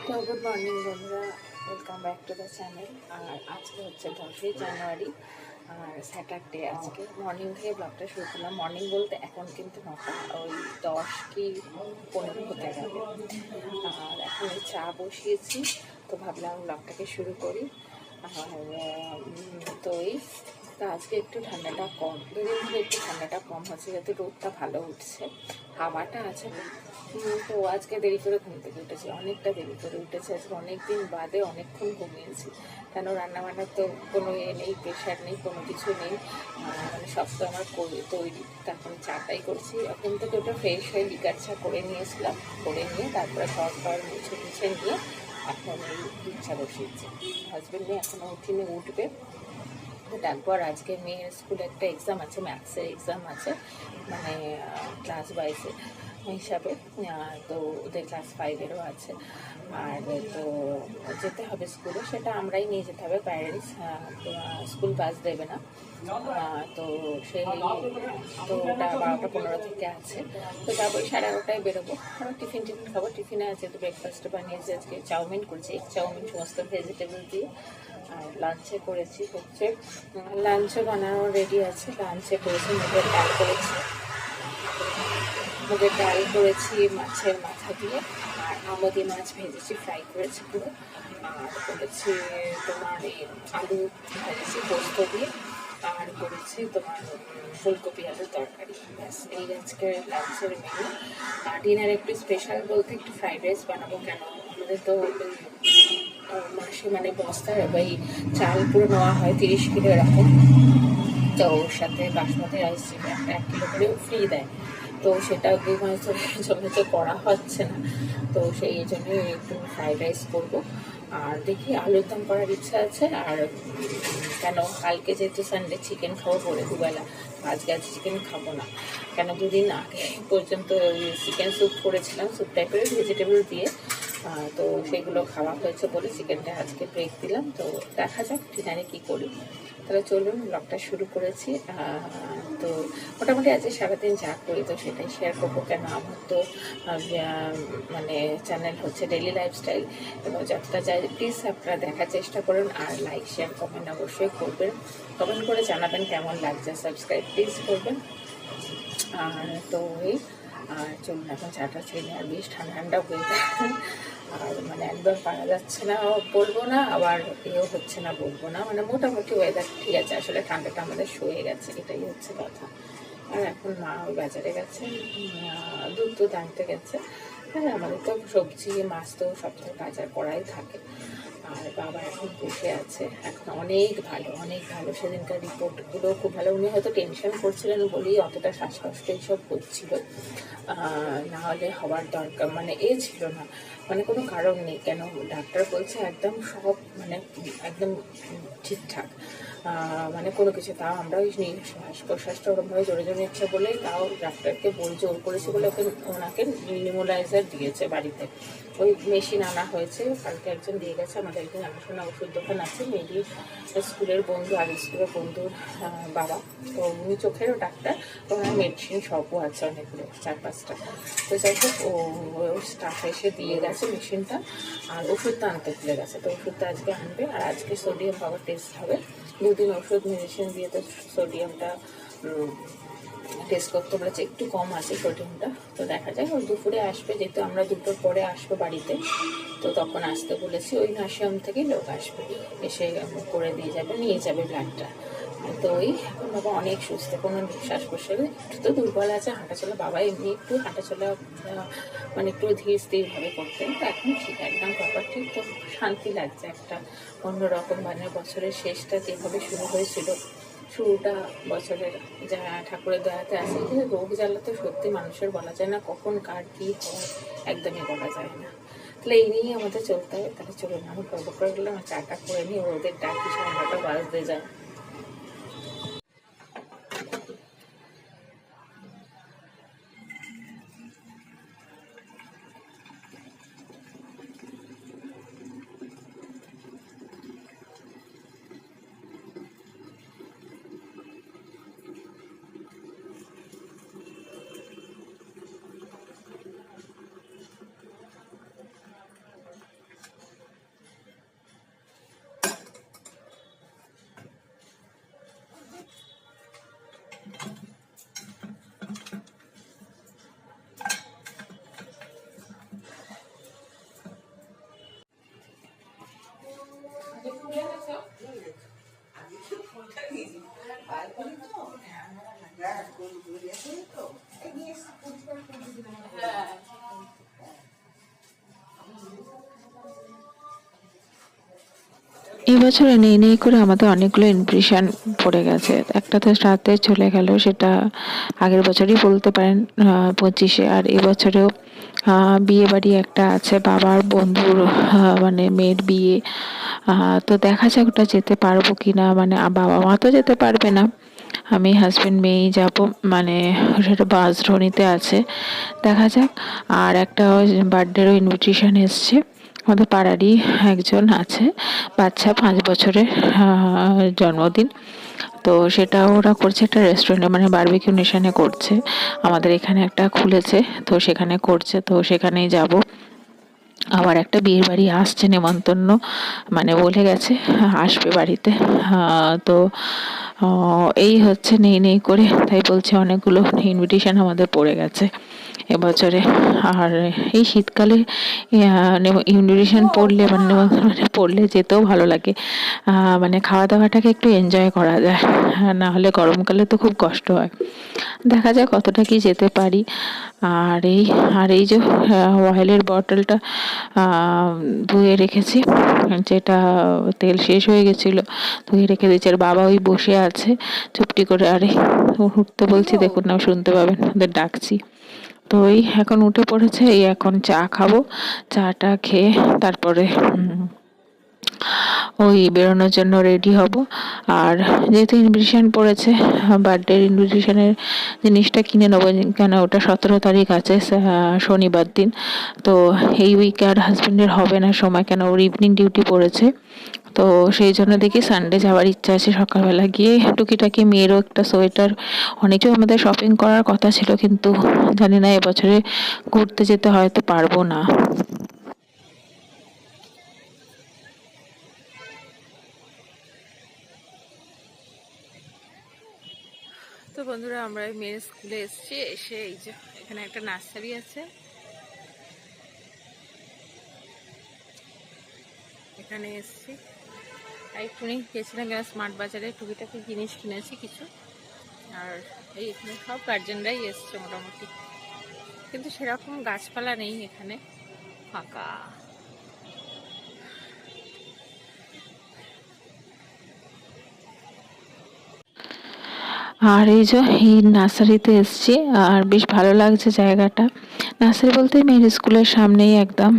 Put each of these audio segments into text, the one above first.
তো good morning বন্ধুরা, welcome back to the channel. আর আজকে হচ্ছে 10ই জানুয়ারি আর স্যাটারডে। আজকে মর্নিং থেকে ব্লগটা শুরু করলাম। মর্নিং বলতে এখন কিন্তু 9টা ওই 10 কি 15 হতে যাবে। আর এখন এই চা বসিয়েছি, তো ভাবলাম ব্লগটাকে শুরু করি। আর তো আজকে একটু ঠান্ডাটা কম, দুদিন ধরে একটু ঠান্ডাটা কম হচ্ছে, যাতে রোদটা ভালো উঠছে, হাওয়াটা আছে। তো আজকে দেরি করে ঘুম থেকে উঠেছি, অনেকটা দেরি করে উঠেছি আজকে, অনেক দিন বাদে অনেকক্ষণ ঘুমিয়েছি। কেন রান্নাবান্নার তো কোনো নেই, প্রেশার নেই, কোনো কিছু নেই, মানে সব তো আমার তৈরি। তারপরে চাটাই করছি, এখন থেকে ওটা ফ্রেশ হয়ে লিকার চা করে নিয়েছিলাম, করে নিয়ে তারপরে ঘর মুছে নিয়ে এখন এই দুধ চা বসিয়েছি। হাজব্যান্ড নিয়ে এখনও উঠিনি, উঠবে। তারপর আজকে মেয়ের স্কুলে একটা এক্সাম আছে, ম্যাথসের এক্সাম আছে, মানে ক্লাস ওয়াইজে হিসাবে। তো ওদের ক্লাস 5-এরও আছে। আর তো যেতে হবে স্কুলে, সেটা আমরাই নিয়ে যেতে হবে, প্যারেন্টস। স্কুল বাস দেবে না। তো সেই তো ওটা 12টা 15 থেকে আছে। তো তারপরে 11:30টায় বেরোবো। টিফিন খাবো। টিফিনে আছে তো ব্রেকফাস্টে বানিয়েছি আজকে চাউমিন করেছি, এগ চাউমিন, সমস্ত ভেজিটেবল দিয়ে। আর লাঞ্চে করেছি হচ্ছে, লাঞ্চে বানানো রেডি আছে। লাঞ্চে করেছি মুগের ডাল করেছি মাছের মাথা দিয়ে, আর আমদি মাছ ভেজেছি, ফ্রাই করেছি পুরো। আর করেছি তোমার আলু ভেজেছি পোস্ত দিয়ে, আর করেছি তোমার ফুলকপি আলুর তরকারি। ব্যাস, এই আজকের লাঞ্চের মেনু। আর ডিনার একটু স্পেশাল বলতে একটু ফ্রাইড রাইস বানাবো। কেন আমাদের তো মাসে মানে বস্তায় ওই চাল পুরো নেওয়া হয় 30 কিলো এরকম। তো ওর সাথে বাসমতি রাইস 1 কিলো করেও ফ্রি দেয়। তো সেটা 2 মাস ধরে করা হচ্ছে না, তো সেই জন্যই একটু ফ্রাইড রাইস করবো। আর দেখি আলুর দম করার ইচ্ছা আছে। আর কেন কালকে যেহেতু সানডে চিকেন খাবো বলে দুবেলা, আজকে চিকেন খাবো না। কেন 2 দিন আগে পর্যন্ত চিকেন স্যুপ করেছিলাম, স্যুপ টাইপের ভেজিটেবল দিয়ে। তো সেগুলো খাওয়া হয়েছে বলে চিকেনটা আজকে ব্রেক দিলাম। তো দেখা যাক ডিনারে কী করি। তাহলে চলুন, ব্লগটা শুরু করেছি। তো মোটামুটি আজকে সারাদিন যা করি তো সেটাই শেয়ার করবো। কেন আমার তো মানে চ্যানেল হচ্ছে ডেইলি লাইফস্টাইল, এবং যতটা যায় প্লিজ আপনারা দেখার চেষ্টা করুন। আর লাইক শেয়ার কমেন্ট অবশ্যই করবেন, কমেন্ট করে জানাবেন কেমন লাগছে, সাবস্ক্রাইব প্লিজ করবেন। আর তো আর চলুন এখন চাটা ছেড়ে, আর বেশ ঠান্ডা ঠান্ডা ওয়েদার। আর মানে একদম পারা যাচ্ছে না বলবো না, আবার এও হচ্ছে না বলবো না, মানে মোটামুটি ওয়েদার ঠিক আছে। আসলে ঠান্ডাটা আমাদের সয়ে গেছে, এটাই হচ্ছে কথা। আর এখন মা ওই বাজারে গেছে, দুধ আনতে গেছে। হ্যাঁ, আমাদের তো সবজি মাছ তো সপ্তাহে বাজার করাই থাকে। আর বাবা এখন বসে আছে, এখন অনেক ভালো। সেদিনকার রিপোর্টগুলো খুব ভালো। উনি হয়তো টেনশন করছিলেন বলেই অতটা শ্বাসকষ্ট এইসব হচ্ছিল, না হলে হওয়ার দরকার মানে ছিল না, মানে কোনো কারণ নেই। কেন ডাক্তার বলছে একদম সব মানে একদম ঠিকঠাক, মানে কোনো কিছু। তাও আমরা ওই শ্বাস প্রশ্বাসটা ওরকমভাবে জোরে নিচ্ছে বলেই তাও ডাক্তারকে জোর করেছে বলে ওনাকে নিউমোলাইজার দিয়েছে বাড়িতে। ওই মেশিন আনা হয়েছে, কালকে একজন দিয়ে গেছে। আমাদের একজন জানাশোনা ওষুধ দোকান আছে, মেয়েদের স্কুলের বন্ধু, আগে স্কুলের বন্ধুর বাবা। তো উনি চোখেরও ডাক্তার, ওনার মেডিসিন সবও আছে অনেকগুলো, 4-5টা। তো যাই হোক, ও স্টাফ এসে দিয়ে গেছে মেশিনটা, আর ওষুধটা আনতে ভুলে গেছে। তো ওষুধটা আজকে আনবে, আর আজকে সোডিয়াম পাওয়ার টেস্ট হবে। 2 দিন ওষুধ মেডিসিন দিয়ে তো সোডিয়ামটা টেস্ট করতে বলেছে, একটু কম আছে সোডিয়ামটা। তো দেখা যায় ওই দুপুরে আসবে, যেহেতু আমরা 2টোর পরে আসবো বাড়িতে, তো তখন আসতে বলেছি। ওই নার্সিং থেকেই লোক আসবে, এসে করে দিয়ে যাবে, নিয়ে যাবে ব্লাডটা। তো এখন বাবা অনেক সুস্থ, কোনো শ্বাস প্রশ্বাসে একটু তো দুর্বল আছে, হাঁটাচলা বাবা এমনি একটু হাঁটাচলা মানে একটু ধীর স্থিরভাবে করতেন, তো এখন ঠিক একদম প্রপার ঠিক। তো শান্তি লাগছে একটা অন্যরকম, মানে বছরের শেষটা যেভাবে শুরু হয়েছিল, শুরুটা বছরের যা ঠাকুরের দয়াতে আছে। কিন্তু রোগ জ্বালা তো সত্যি মানুষের বলা যায় না, কখন কার কী হয় একদমই বলা যায় না। তাহলে এই নিয়েই আমাদের চলতে হবে। তাহলে চলুন, আমি খবর করে গেলাম, চাটা করে নিই, ওদের ডাকি 9টা বাজতে যায়। এই বছরে নেই নেই করে আমাদের অনেকগুলো ইনভিটেশন পড়ে গেছে। একটা তো রাতে চলে গেল, সেটা আগের বছরই বলতে পারেন, 25-এ। আর এবছরেও বিয়ে বাড়ি একটা আছে, বাবার বন্ধুর মানে মেয়ের বিয়ে। তো দেখা যাক ওটা যেতে পারবো কিনা, মানে বাবা মা তো যেতে পারবে না, আমি হাজবেন্ড মেয়েই যাব। মানে সেটা বাঁশদ্রোণীতে আছে, দেখা যাক। আর একটা বার্থডেরও ইনভিটেশন এসছে, আমাদের পাড়ারই একজন আছে, বাচ্চা 5 বছরের জন্মদিন। তো সেটা ওরা করছে একটা রেস্টুরেন্টে, মানে বারবিকিউ নেশনে করছে, আমাদের এখানে একটা খুলেছে, তো সেখানে করছে, তো সেখানেই যাব। আবার একটা বিয়ের বাড়ি আসছে নেমন্তন্ন, মানে বলে গেছে আসবে বাড়িতে। তো এই হচ্ছে নেই নেই করে, তাই বলছে অনেকগুলো ইনভিটেশন আমাদের পড়ে গেছে এবছরে। আর এই শীতকালে ইনভিটেশন পড়লে, মানে নেমন্তন্ন পড়লে যেতেও ভালো লাগে, মানে খাওয়া দাওয়াটাকে একটু এনজয় করা যায়, না হলে গরমকালে তো খুব কষ্ট হয়। দেখা যায় কতটা কি যেতে পারি। আর এই যে অয়েলের বটলটা ধুয়ে রেখেছি, যেটা তেল শেষ হয়ে গেছিলো, ধুয়ে রেখে দিয়েছি। আর বাবা ওই বসে আছে চুপটি করে, আরে উঠতে বলছি, দেখুন না শুনতে পাবেন, ওদের ডাকছি। তো এই এখন উঠে পড়েছে, এই এখন চা খাবো, চাটা খেয়ে তারপরে ওই বেরোনোর জন্য রেডি হব। আর যেহেতু ইনভিটেশন পড়েছে, বার্থডের ইনভিটেশনের জিনিসটা কিনে নেবো, কেন ওটা 17 তারিখ আছে, শনিবার দিন। তো এই উইকে আর হাজবেন্ডের হবে না সময়, কেন ওর ইভিনিং ডিউটি পড়েছে। তো সেই জন্য দেখি সানডে যাওয়ার ইচ্ছা আছে, সকালবেলা গিয়ে টুকিটাকি মেয়েরও একটা সোয়েটার, অনেকেও আমাদের শপিং করার কথা ছিল, কিন্তু জানি না এবছরে ঘুরতে যেতে হয়তো পারবো না। তো বন্ধুরা, আমরা মেয়ের স্কুলে এসেছি, এসে এই যে এখানে একটা নার্সারি আছে, এখানে এসেছি। আর একটুখানি গেছিলাম কেন স্মার্ট বাজারে, টুকিটাকি জিনিস কিনেছি কিছু। আর এই এখানে সব গার্জেনরাই এসছে মোটামুটি, কিন্তু সেরকম গাছপালা নেই এখানে, ফাঁকা। আর এই যে এই নার্সারিতে এসেছি, আর বেশ ভালো লাগছে জায়গাটা। নার্সারি বলতে মেয়ের স্কুলের সামনেই একদম।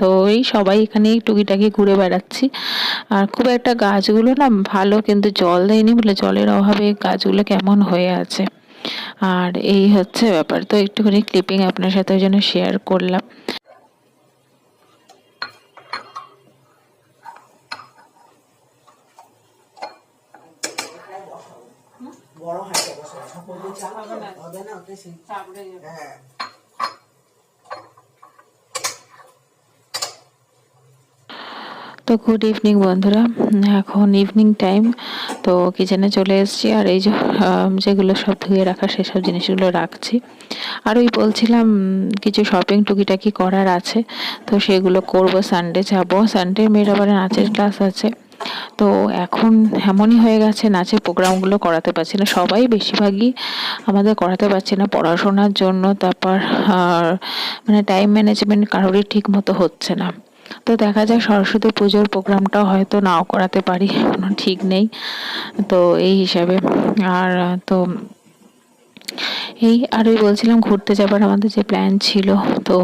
তো এই সবাই এখানে টুকিটাকি ঘুরে বেড়াচ্ছি। আর খুব একটা গাছগুলো না ভালো, কিন্তু জল দেয়নি বলে জলের অভাবে গাছগুলো কেমন হয়ে আছে। আর এই হচ্ছে ব্যাপার, তো একটুখানি ক্লিপিং আপনার সাথে ওই জন্য শেয়ার করলাম। বড় হাঁড়িতে বসে হবে না, ওতে হ্যাঁ। তো গুড ইভিনিং বন্ধুরা, এখন ইভিনিং টাইম। তো কিচেনে চলে এসেছি, আর এই যে যেগুলো সব ধুয়ে রাখা সেসব জিনিসগুলো রাখছি। আর ওই বলছিলাম কিছু শপিং টুকিটাকি করার আছে, তো সেগুলো করব। সানডে যাব, সানডে মেয়ের আবার নাচের ক্লাস আছে। তো এখন এমনই হয়ে গেছে, নাচের প্রোগ্রামগুলো করাতে পারছি না, সবাই বেশিরভাগই আমাদের করাতে পারছি না পড়াশোনার জন্য। তারপর আর মানে টাইম ম্যানেজমেন্ট কারোরই ঠিক মতো হচ্ছে না। তো দেখা যাক সরস্বতী পুজোর প্রোগ্রামটাও হয়তো নাও করাতে পারি, কোনো ঠিক নেই। তো এই হিসাবে আর তো এই আর ওই বলছিলাম ঘুরতে যাবার আমাদের যে প্ল্যান ছিল, তো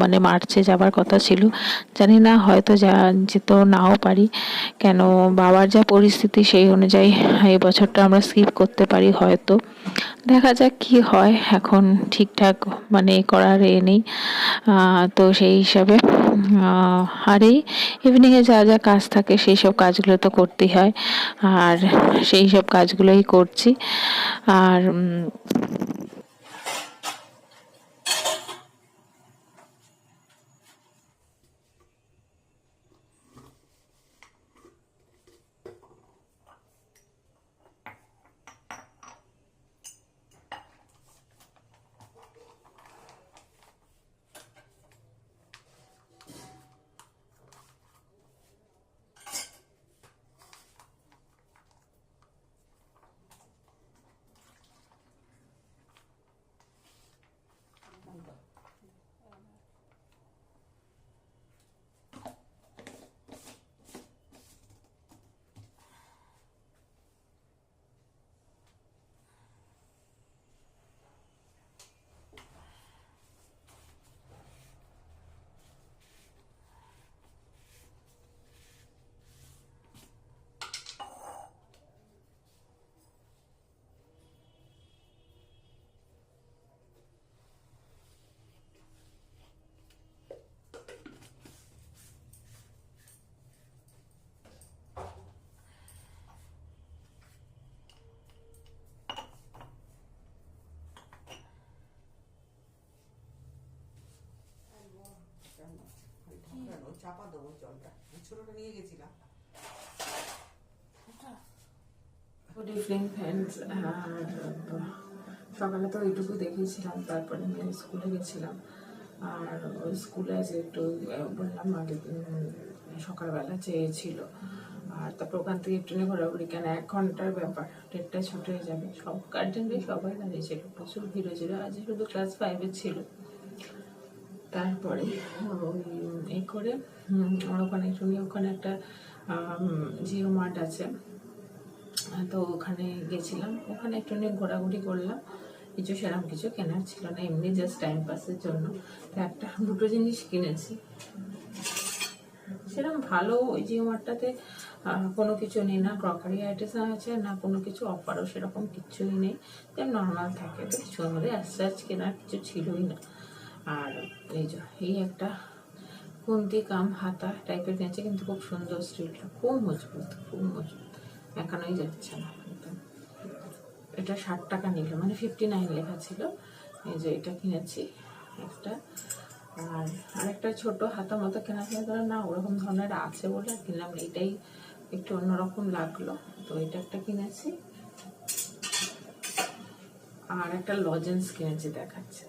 মানে মার্চে যাবার কথা ছিল, জানি না হয়তো যেত নাও পারি, কেন বাবার যা পরিস্থিতি সেই অনুযায়ী এই বছরটা আমরা স্কিপ করতে পারি হয়তো। দেখা যাক কি হয়, এখন ঠিকঠাক মানে করার নেই। তো সেই হিসাবে আর এই ইভিনিংয়ে যা যা কাজ থাকে সেই সব কাজগুলো তো করতেই হয়, আর সেই সব কাজগুলোই করছি। আর চাপা দেবো জলটা, ছোটটা নিয়ে গেছিলাম। Good evening friends. সকালে তো ওইটুকু দেখেছিলাম, তারপরে মেয়ে স্কুলে গেছিলাম। আর ওই স্কুলে যে একটু বললাম আগে সকালবেলা চেয়েছিল, আর তারপর ওখান থেকে একটু ঘোরাঘুরি, কেন 1 ঘন্টার ব্যাপার, 1:30 ছুটে যাবে। সব গার্জেনরাই সবাই দাঁড়িয়েছিল, প্রচুর ভিড় হয়েছিল। আজ শুধু ক্লাস 5-এর ছিল। তারপরে ওই এই করে আমার ওখানে একটু ওখানে একটা জিও মার্ট আছে, তো ওখানে গেছিলাম। ওখানে একটু ঘোরাঘুরি করলাম। সেরকম কিছু কেনার ছিল না, এমনি জাস্ট টাইম পাসের জন্য। তো দুটো জিনিস কিনেছি। সেরকম ভালো ওই জিও মার্টটাতে কোনো কিছু নেই, না ক্রকারি আইটেম আছে, না কোনো কিছু অফারও সেরকম কিছুই নেই, তাই নর্মাল থাকে। তো কিছু আমাদের অ্যাজ কেনার কিছু ছিলই না। আর এই একটা কুন্তি কাম হাতা টাইপের কিনেছে, কিন্তু খুব সুন্দর স্টিলটা, খুব মজবুত, খুব মজবুত, এখানেই যাচ্ছে না। এটা 60 টাকা নিল, মানে 59 লেখা ছিল। এটা কিনেছি একটা। আর আরেকটা ছোট হাতা মতো কেনা ছিল, না ওরকম ধরনের আছে বলে কিনলাম। এটাই একটু অন্যরকম লাগলো, তো এটা একটা কিনেছি। আর একটা লজেন্স কিনেছি, দেখাচ্ছে।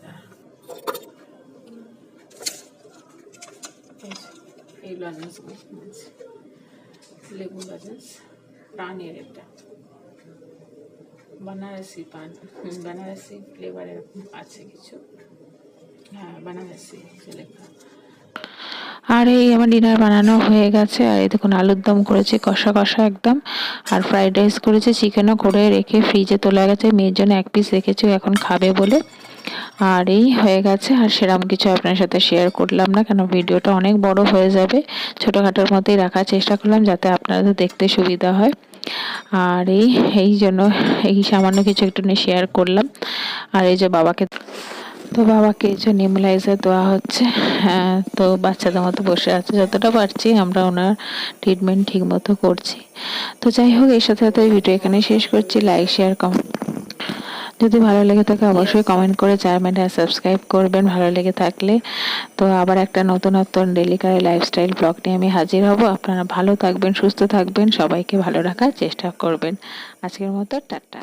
এই লজেন্সগুলো কিনেছি, লেবু লজেন্স, পানের। এটা बनारसी पान, बनारसी फ्लेवर আছে কিছু, হ্যাঁ बनारसी লেখা। আর এই আমার ডিনার বানানো হয়ে গেছে। আর এই দেখুন আলুর দম করেছি কষা কষা একদম, আর ফ্রাইড রাইস করেছি, চিকেনও করে রেখে ফ্রিজে তোলা গেছে, মেয়ের জন্য 1 পিস রেখেছি এখন খাবে বলে। আর এই হয়ে গেছে। আর সেরকম কিছু আপনার সাথে শেয়ার করলাম না, কেন ভিডিওটা অনেক বড় হয়ে যাবে। ছোটোখাটোর মধ্যেই রাখার চেষ্টা করলাম, যাতে আপনাদের দেখতে সুবিধা হয়। আর এই জন্য এই সামান্য কিছু একটু শেয়ার করলাম। আর এই যে বাবাকে এই যে নেবুলাইজার দেওয়া হচ্ছে। হ্যাঁ, তো বাচ্চাদের মতো বসে আছে, যতটা পারছি আমরা ওনার ট্রিটমেন্ট ঠিক মতো করছি। তো যাই হোক, এর সাথে সাথে ভিডিও এখানে শেষ করছি। লাইক শেয়ার কমেন্ট, যদি ভালো লেগে থাকে অবশ্যই কমেন্ট করে জানাবেন আর সাবস্ক্রাইব করবেন ভালো লেগে থাকলে। তো আবার একটা নতুনত্ব ডেলিকারি লাইফস্টাইল ব্লগ নিয়ে আমি হাজির হব। আপনারা ভালো থাকবেন, সুস্থ থাকবেন, সবাইকে ভালো রাখার চেষ্টা করবেন। আজকের মতো টাটা।